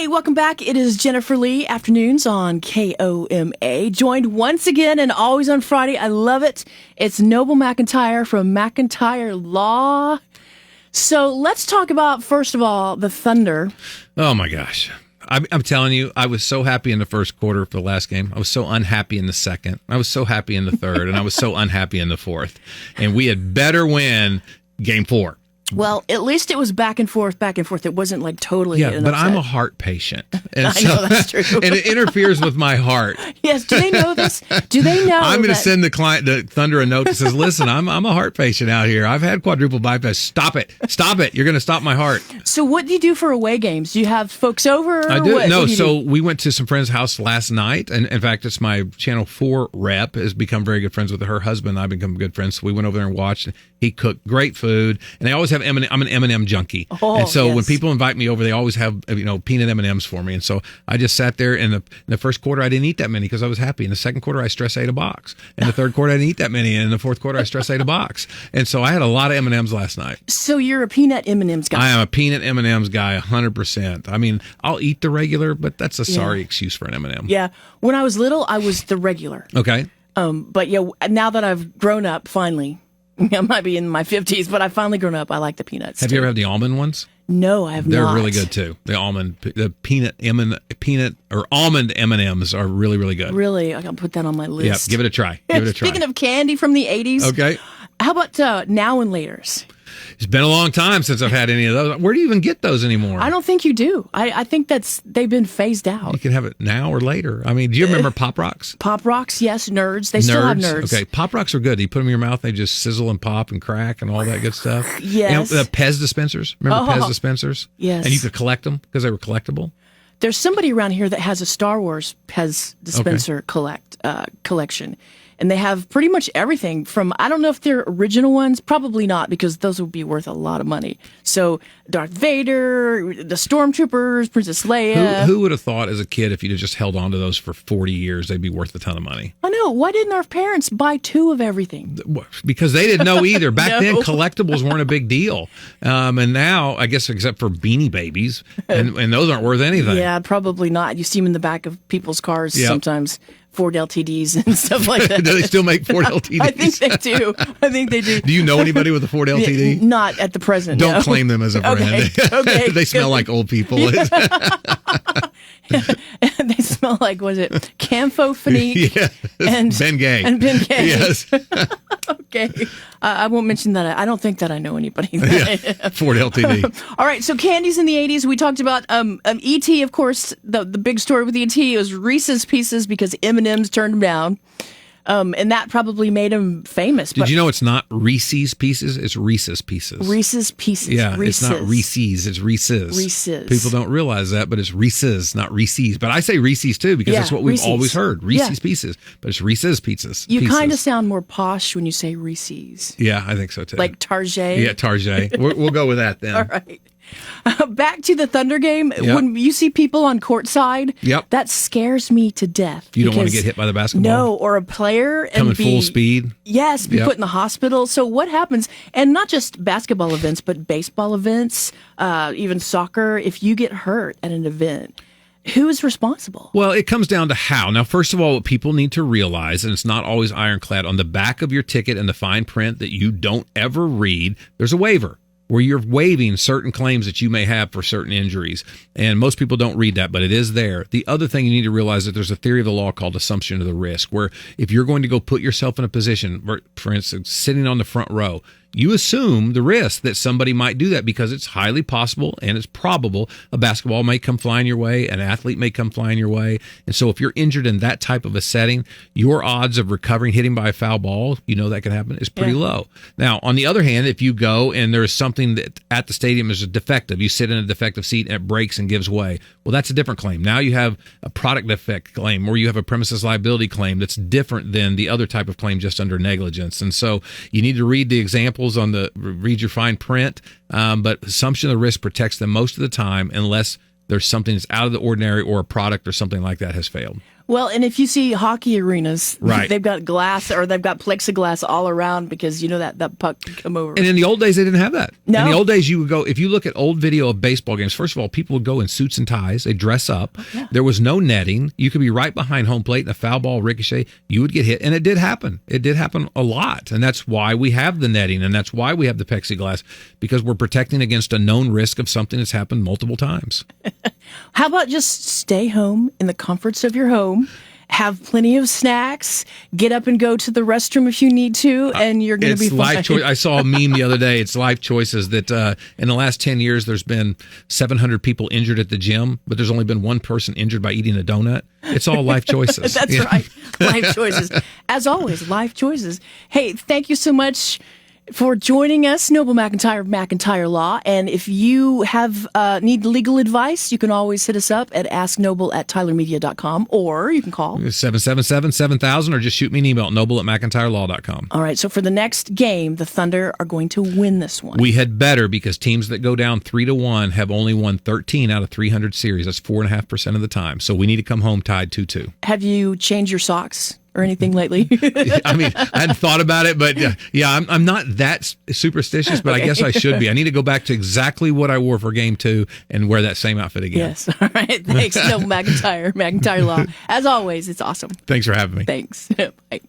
Hey, welcome back. It is Jennifer Lee, afternoons on KOMA, joined once again and always on Friday. I love it. It's Noble McIntyre from McIntyre Law. So let's talk about, first of all, the Thunder. Oh, my gosh. I'm telling you, I was so happy in the first quarter for the last game. I was so unhappy in the second. I was so happy in the third, and I was so unhappy in the fourth. And we had better win game 4. Well, at least it was back and forth. It wasn't like totally. Yeah, but I'm a heart patient. And I know that's true. And it interferes with my heart. Yes. Do they know this? Do they know? I'm going to send the Thunder a note that says, "Listen, I'm a heart patient out here. I've had quadruple bypass. Stop it! You're going to stop my heart." So, what do you do for away games? Do you have folks over? I do. What do you do? We went to some friend's house last night, and in fact, it's my Channel 4 rep has become very good friends with her husband. I've become good friends. So we went over there and watched. He cooked great food, and they always have M&M. I'm an M&M junkie, and so when people invite me over, they always have peanut M&Ms for me. And so I just sat there. In the first quarter, I didn't eat that many because I was happy. In the second quarter, I stress ate a box. In the third quarter, I didn't eat that many. And in the fourth quarter, I stress ate a box. And so I had a lot of M&Ms last night. So you're a peanut M&Ms guy. I am a peanut M&Ms guy, 100%. I mean, I'll eat the regular, but that's a sorry excuse for an M&M. Yeah. When I was little, I was the regular. Okay. But yeah, now that I've grown up, finally. I might be in my 50s, but I've finally grown up. I like the peanuts. Have you ever had the almond ones? No, I have not. They're really good too. The peanut or almond M&Ms are really, really good. Really? I can put that on my list. Yeah, give it a try. Speaking of candy from the 80s. Okay. How about now and laters? It's been a long time since I've had any of those. Where do you even get those anymore? I don't think you do. I think they've been phased out. You can have it now or later. I mean, do you remember Pop Rocks? Pop Rocks, yes. Nerds. They still have nerds. Okay, Pop Rocks are good. You put them in your mouth, they just sizzle and pop and crack and all that good stuff. Yes. The Pez dispensers. Remember Pez dispensers? Yes. And you could collect them because they were collectible. There's somebody around here that has a Star Wars Pez dispenser collection. And they have pretty much everything from, I don't know if they're original ones, probably not, because those would be worth a lot of money. So Darth Vader, the Stormtroopers, Princess Leia. Who would have thought as a kid if you'd have just held on to those for 40 years, they'd be worth a ton of money? I know. Why didn't our parents buy 2 of everything? Because they didn't know either. Back then, collectibles weren't a big deal. And now, I guess, except for Beanie Babies, and those aren't worth anything. Yeah, probably not. You see them in the back of people's cars sometimes. Ford LTDs and stuff like that. Do they still make Ford LTDs? I think they do. Do you know anybody with a Ford LTD? Not at the present. Don't claim them as a friend. Okay. They smell like old people. Yeah. They smell like, was it Campho-Phenique? Yeah. And Bengay. And Bengay. Yes. Okay. I won't mention that. I don't think that I know anybody. Ford LTD. All right. So candies in the 80s. We talked about E.T., of course. The big story with E.T. was Reese's Pieces because M&M's turned him down. And that probably made him famous. Did you know it's not Reese's Pieces? It's Reese's Pieces. Reese's Pieces. Yeah, Reese's. It's not Reese's. It's Reese's. Reese's. People don't realize that, but it's Reese's, not Reese's. But I say Reese's too because that's what we've always heard. Reese's Pieces. But it's Reese's Pieces. You kind of sound more posh when you say Reese's. Yeah, I think so too. Like Target. Yeah, Target. We'll go with that then. All right. Back to the Thunder game. Yep. When you see people on courtside, that scares me to death. You don't want to get hit by the basketball? No, or a player coming full speed. Yes, be put in the hospital. So what happens, and not just basketball events, but baseball events, even soccer, if you get hurt at an event, who is responsible? Well, it comes down to how. Now, first of all, what people need to realize, and it's not always ironclad, on the back of your ticket and the fine print that you don't ever read, there's a waiver where you're waiving certain claims that you may have for certain injuries. And most people don't read that, but it is there. The other thing you need to realize that there's a theory of the law called assumption of the risk, where if you're going to go put yourself in a position, for instance, sitting on the front row, you assume the risk that somebody might do that because it's highly possible and it's probable a basketball may come flying your way, an athlete may come flying your way. And so if you're injured in that type of a setting, your odds of recovering, hitting by a foul ball, that could happen, is pretty low. Now, on the other hand, if you go and there's something that at the stadium is defective, you sit in a defective seat and it breaks and gives way, well, that's a different claim. Now you have a product defect claim or you have a premises liability claim that's different than the other type of claim just under negligence. And so you need to read the examples read your fine print, but assumption of the risk protects them most of the time unless there's something that's out of the ordinary or a product or something like that has failed. Well, and if you see hockey arenas, Right. they've got glass or they've got plexiglass all around because that puck can come over. And in the old days, they didn't have that. No. In the old days, you would go, if you look at old video of baseball games, first of all, people would go in suits and ties. They dress up. Yeah. There was no netting. You could be right behind home plate and a foul ball ricochet. You would get hit. And it did happen. It did happen a lot. And that's why we have the netting. And that's why we have the plexiglass, because we're protecting against a known risk of something that's happened multiple times. How about just stay home in the comforts of your home? Have plenty of snacks. Get up and go to the restroom if you need to, and you're going to be fine. Life choice. I saw a meme the other day. It's life choices that in the last 10 years, there's been 700 people injured at the gym, but there's only been one person injured by eating a donut. It's all life choices. That's right. Life choices. As always, life choices. Hey, thank you so much for joining us, Noble McIntyre of McIntyre Law. And if you have need legal advice, you can always hit us up at asknoble@tylermedia.com, or you can call 777-7000, or just shoot me an email at noble@mcintyrelaw.com. All right, so for the next game, the Thunder are going to win this one. We had better, because teams that go down 3-1 have only won 13 out of 300 series. That's 4.5% of the time. So we need to come home tied 2-2. Have you changed your socks or anything lately? I mean, I hadn't thought about it, but yeah, I'm not that superstitious, but Okay. I guess I should be. I need to go back to exactly what I wore for game 2 and wear that same outfit again. Yes. All right. Thanks, Noble McIntyre, McIntyre Law. As always, it's awesome. Thanks for having me. Thanks. Bye.